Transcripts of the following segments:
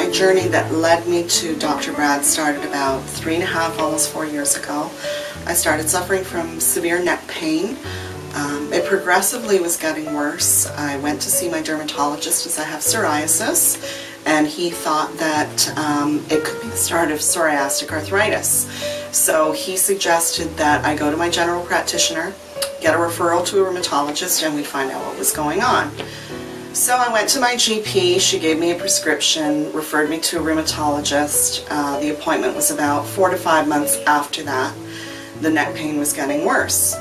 my journey that led me to Dr. Brad started about 3.5, almost 4 years ago. I started suffering from severe neck pain. It progressively was getting worse. I went to see my dermatologist as I have psoriasis, and he thought that it could be the start of psoriatic arthritis. So he suggested that I go to my general practitioner, get a referral to a rheumatologist, and we'd find out what was going on. So I went to my GP, she gave me a prescription, referred me to a rheumatologist. The appointment was about 4 to 5 months after that. The neck pain was getting worse.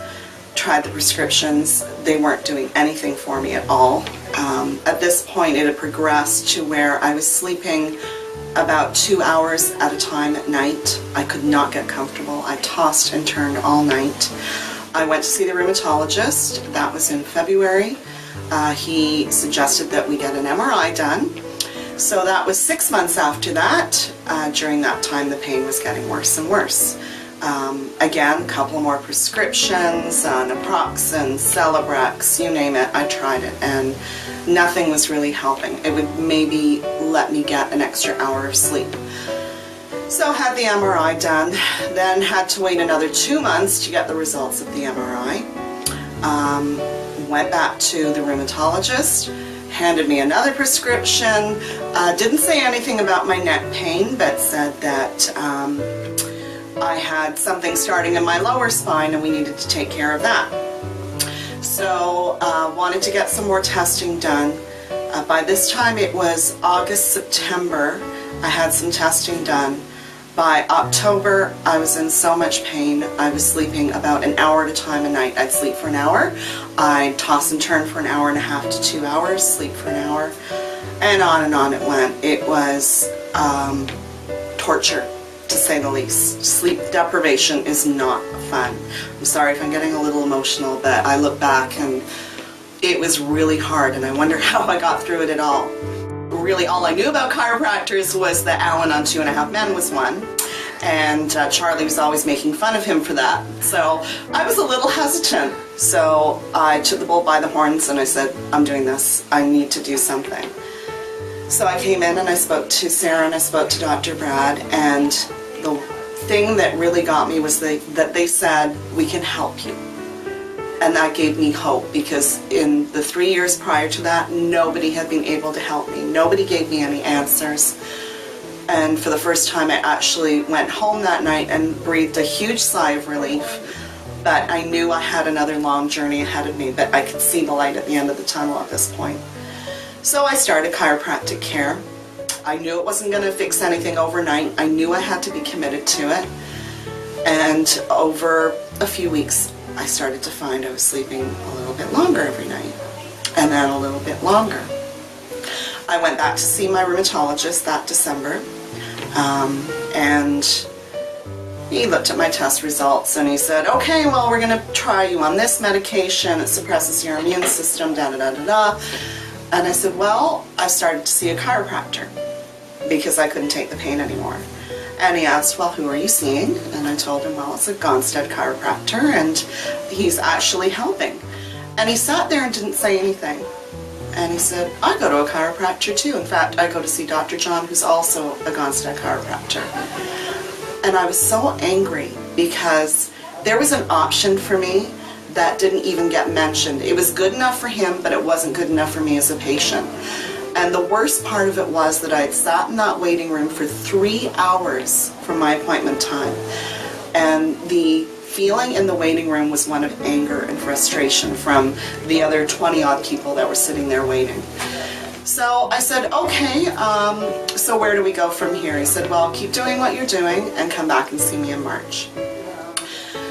Tried the prescriptions, they weren't doing anything for me at all. At this point it had progressed to where I was sleeping about 2 hours at a time at night. I could not get comfortable. I tossed and turned all night. I went to see the rheumatologist. That was in February. He suggested that we get an MRI done. So that was 6 months after that. During that time the pain was getting worse and worse. Again, a couple more prescriptions, naproxen, Celebrex, you name it, I tried it, and nothing was really helping. It would maybe let me get an extra hour of sleep. So had the MRI done, then had to wait another 2 months to get the results of the MRI. Went back to the rheumatologist, handed me another prescription, didn't say anything about my neck pain, but said that I had something starting in my lower spine and we needed to take care of that. So wanted to get some more testing done. By this time it was August, September. I had some testing done. By October I was in so much pain. I was sleeping about an hour at a time a night. I'd sleep for an hour. I'd toss and turn for an hour and a half to 2 hours, sleep for an hour, and on it went. It was torture, to say the least. Sleep deprivation is not fun. I'm sorry if I'm getting a little emotional, but I look back and it was really hard, and I wonder how I got through it at all. Really, all I knew about chiropractors was that Alan on 2.5 Men was one, and Charlie was always making fun of him for that. So I was a little hesitant. So I took the bull by the horns and I said, I'm doing this. I need to do something. So I came in and I spoke to Sarah and I spoke to Dr. Brad, and the thing that really got me was that they said, we can help you. And that gave me hope, because in the 3 years prior to that, nobody had been able to help me. Nobody gave me any answers. And for the first time I actually went home that night and breathed a huge sigh of relief. But I knew I had another long journey ahead of me, but I could see the light at the end of the tunnel at this point. So I started chiropractic care. I knew it wasn't going to fix anything overnight. I knew I had to be committed to it. And over a few weeks, I started to find I was sleeping a little bit longer every night, and then a little bit longer. I went back to see my rheumatologist that December, and he looked at my test results and he said, okay, well, we're going to try you on this medication. It suppresses your immune system, da-da-da-da-da. And I said, well, I started to see a chiropractor because I couldn't take the pain anymore. And he asked, well, who are you seeing? And I told him, well, it's a Gonstead chiropractor, and he's actually helping. And he sat there and didn't say anything. And he said, I go to a chiropractor too. In fact, I go to see Dr. John, who's also a Gonstead chiropractor. And I was so angry because there was an option for me that didn't even get mentioned. It was good enough for him, but it wasn't good enough for me as a patient. And the worst part of it was that I had sat in that waiting room for 3 hours from my appointment time. And the feeling in the waiting room was one of anger and frustration from the other 20-odd people that were sitting there waiting. So I said, okay, so where do we go from here? He said, well, keep doing what you're doing and come back and see me in March.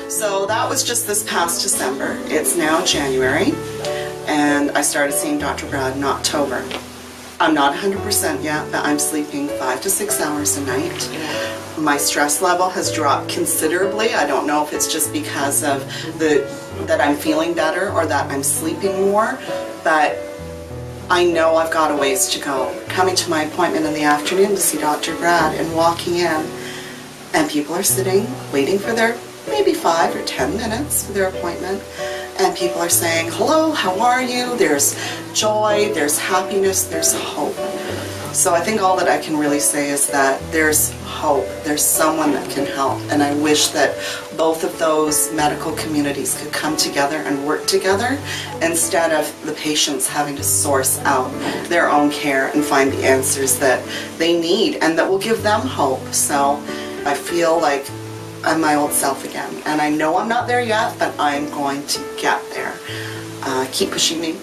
So that was just this past December. It's now January, and I started seeing Dr. Brad in October. I'm not 100% yet, but I'm sleeping 5 to 6 hours a night. My stress level has dropped considerably. I don't know if it's just because of that I'm feeling better or that I'm sleeping more, but I know I've got a ways to go. Coming to my appointment in the afternoon to see Dr. Brad and walking in, and people are sitting, waiting for their maybe 5 or 10 minutes for their appointment, and people are saying, hello, how are you? There's joy, there's happiness, there's hope. So I think all that I can really say is that there's hope, there's someone that can help, and I wish that both of those medical communities could come together and work together instead of the patients having to source out their own care and find the answers that they need and that will give them hope. So I feel like I'm my old self again, and I know I'm not there yet, but I'm going to get there. Keep pushing me,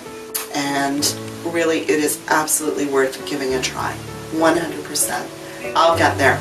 and really it is absolutely worth giving a try. 100%. I'll get there.